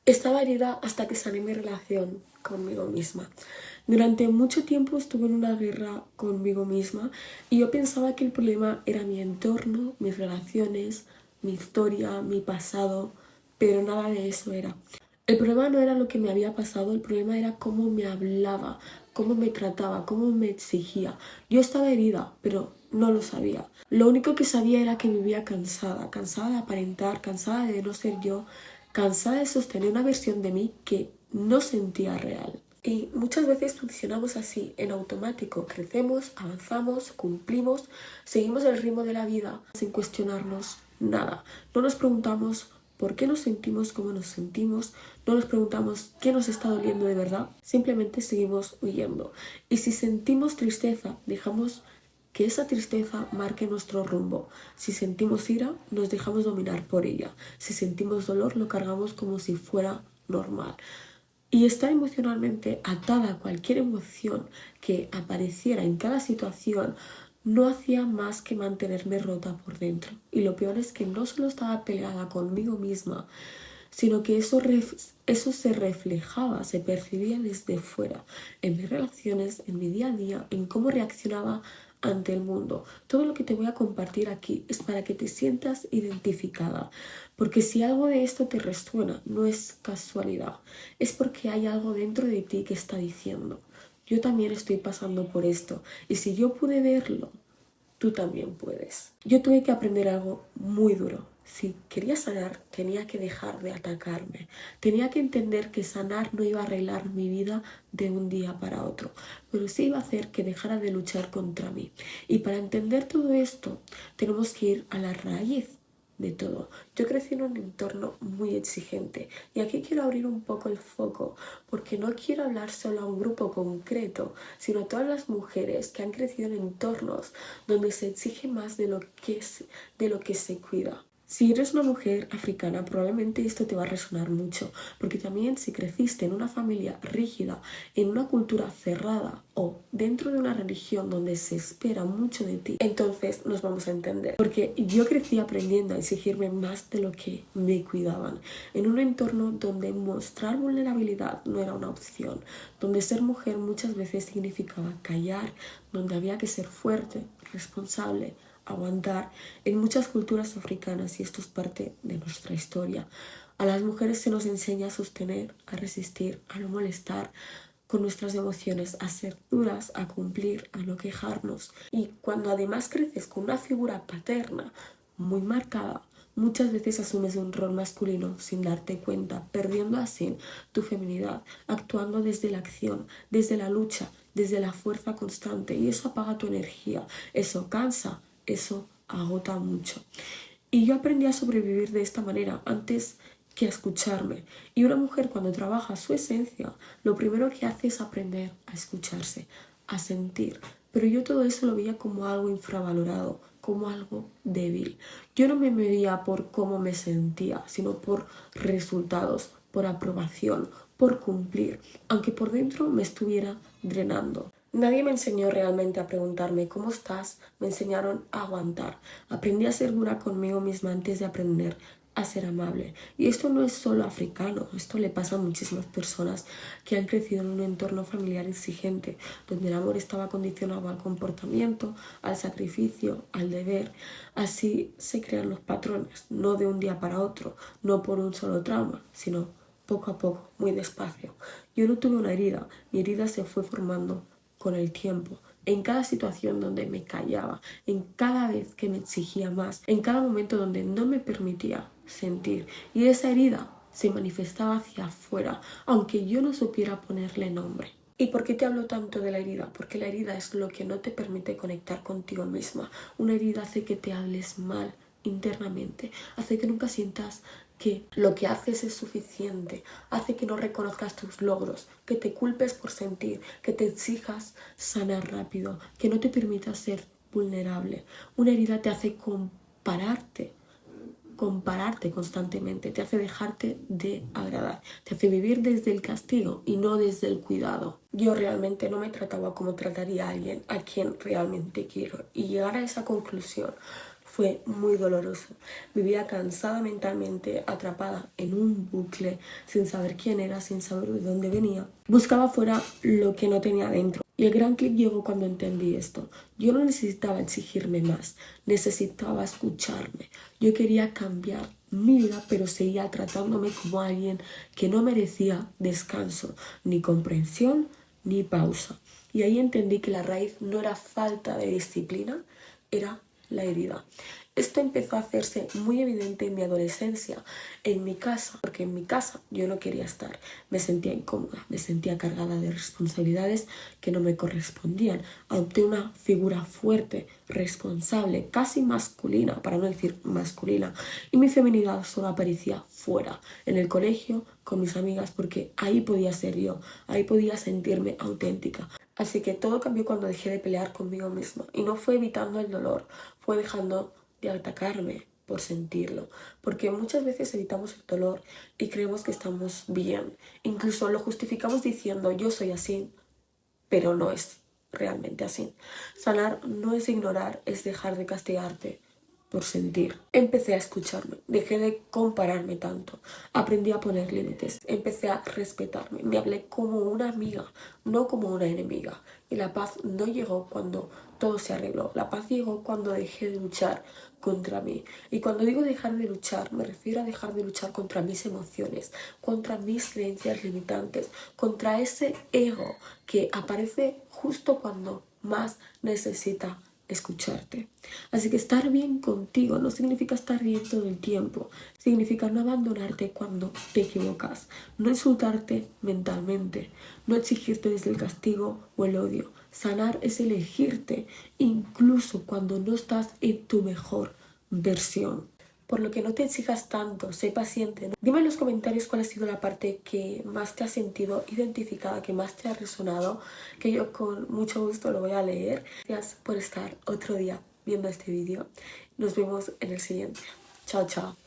Estaba herida hasta que sané mi relación conmigo misma. Durante mucho tiempo estuve en una guerra conmigo misma y yo pensaba que el problema era mi entorno, mis relaciones, mi historia, mi pasado, pero nada de eso era. El problema no era lo que me había pasado, el problema era cómo me hablaba, cómo me trataba, cómo me exigía. Yo estaba herida, pero no lo sabía. Lo único que sabía era que vivía cansada, cansada de aparentar, cansada de no ser yo, cansada de sostener una versión de mí que no sentía real. Y muchas veces funcionamos así, en automático. Crecemos, avanzamos, cumplimos, seguimos el ritmo de la vida sin cuestionarnos nada. No nos preguntamos por qué nos sentimos como nos sentimos, no nos preguntamos qué nos está doliendo de verdad, simplemente seguimos huyendo. Y si sentimos tristeza, dejamos que esa tristeza marque nuestro rumbo. Si sentimos ira, nos dejamos dominar por ella. Si sentimos dolor, lo cargamos como si fuera normal. Y estar emocionalmente atada a cualquier emoción que apareciera en cada situación no hacía más que mantenerme rota por dentro. Y lo peor es que no solo estaba peleada conmigo misma, sino que eso se reflejaba, se percibía desde fuera, en mis relaciones, en mi día a día, en cómo reaccionaba ante el mundo. Todo lo que te voy a compartir aquí es para que te sientas identificada, porque si algo de esto te resuena, no es casualidad, es porque hay algo dentro de ti que está diciendo: yo también estoy pasando por esto, y si yo pude verlo, tú también puedes. Yo tuve que aprender algo muy duro. Si quería sanar, tenía que dejar de atacarme. Tenía que entender que sanar no iba a arreglar mi vida de un día para otro, pero sí iba a hacer que dejara de luchar contra mí. Y para entender todo esto, tenemos que ir a la raíz de todo. Yo crecí en un entorno muy exigente y aquí quiero abrir un poco el foco porque no quiero hablar solo a un grupo concreto, sino a todas las mujeres que han crecido en entornos donde se exige más de lo que se cuida. Si eres una mujer africana, probablemente esto te va a resonar mucho, porque también si creciste en una familia rígida, en una cultura cerrada o dentro de una religión donde se espera mucho de ti, entonces nos vamos a entender. Porque yo crecí aprendiendo a exigirme más de lo que me cuidaban, en un entorno donde mostrar vulnerabilidad no era una opción, donde ser mujer muchas veces significaba callar, donde había que ser fuerte, responsable, aguantar. En muchas culturas africanas, y esto es parte de nuestra historia, a las mujeres se nos enseña a sostener, a resistir, a no molestar con nuestras emociones, a ser duras, a cumplir, a no quejarnos. Y cuando además creces con una figura paterna muy marcada, muchas veces asumes un rol masculino sin darte cuenta, perdiendo así tu feminidad, actuando desde la acción, desde la lucha, desde la fuerza constante, y eso apaga tu energía, eso cansa, eso agota mucho. Y yo aprendí a sobrevivir de esta manera antes que a escucharme. Y una mujer cuando trabaja su esencia, lo primero que hace es aprender a escucharse, a sentir. Pero yo todo eso lo veía como algo infravalorado, como algo débil. Yo no me medía por cómo me sentía, sino por resultados, por aprobación, por cumplir, aunque por dentro me estuviera drenando. Nadie me enseñó realmente a preguntarme ¿cómo estás? Me enseñaron a aguantar. Aprendí a ser dura conmigo misma antes de aprender a ser amable. Y esto no es solo africano, esto le pasa a muchísimas personas que han crecido en un entorno familiar exigente, donde el amor estaba condicionado al comportamiento, al sacrificio, al deber. Así se crean los patrones, no de un día para otro, no por un solo trauma, sino poco a poco, muy despacio. Yo no tuve una herida, mi herida se fue formando con el tiempo, en cada situación donde me callaba, en cada vez que me exigía más, en cada momento donde no me permitía sentir. Y esa herida se manifestaba hacia afuera, aunque yo no supiera ponerle nombre. ¿Y por qué te hablo tanto de la herida? Porque la herida es lo que no te permite conectar contigo misma. Una herida hace que te hables mal internamente, hace que nunca sientas que lo que haces es suficiente, hace que no reconozcas tus logros, que te culpes por sentir, que te exijas sanar rápido, que no te permitas ser vulnerable. Una herida te hace compararte constantemente, te hace dejarte de agradar, te hace vivir desde el castigo y no desde el cuidado. Yo realmente no me trataba como trataría a alguien a quien realmente quiero, y llegar a esa conclusión fue muy doloroso. Vivía cansada mentalmente, atrapada en un bucle, sin saber quién era, sin saber de dónde venía. Buscaba fuera lo que no tenía dentro. Y el gran clic llegó cuando entendí esto. Yo no necesitaba exigirme más, necesitaba escucharme. Yo quería cambiar mi vida, pero seguía tratándome como alguien que no merecía descanso, ni comprensión, ni pausa. Y ahí entendí que la raíz no era falta de disciplina, era la herida. Esto empezó a hacerse muy evidente en mi adolescencia, en mi casa, porque en mi casa yo no quería estar. Me sentía incómoda, me sentía cargada de responsabilidades que no me correspondían. Adopté una figura fuerte, responsable, casi masculina, para no decir masculina, y mi feminidad solo aparecía fuera, en el colegio, con mis amigas, porque ahí podía ser yo, ahí podía sentirme auténtica. Así que todo cambió cuando dejé de pelear conmigo misma. Y no fue evitando el dolor, fue dejando de atacarme por sentirlo. Porque muchas veces evitamos el dolor y creemos que estamos bien. Incluso lo justificamos diciendo yo soy así, pero no es realmente así. Sanar no es ignorar, es dejar de castigarte por sentir. Empecé a escucharme, dejé de compararme tanto, aprendí a poner límites, empecé a respetarme, me hablé como una amiga, no como una enemiga. Y la paz no llegó cuando todo se arregló, la paz llegó cuando dejé de luchar contra mí. Y cuando digo dejar de luchar, me refiero a dejar de luchar contra mis emociones, contra mis creencias limitantes, contra ese ego que aparece justo cuando más necesita escucharte. Así que estar bien contigo no significa estar bien todo el tiempo, significa no abandonarte cuando te equivocas, no insultarte mentalmente, no exigirte desde el castigo o el odio. Sanar es elegirte incluso cuando no estás en tu mejor versión. Por lo que no te exijas tanto, sé paciente, ¿no? Dime en los comentarios cuál ha sido la parte que más te has sentido identificada, que más te ha resonado, que yo con mucho gusto lo voy a leer. Gracias por estar otro día viendo este vídeo. Nos vemos en el siguiente. Chao, chao.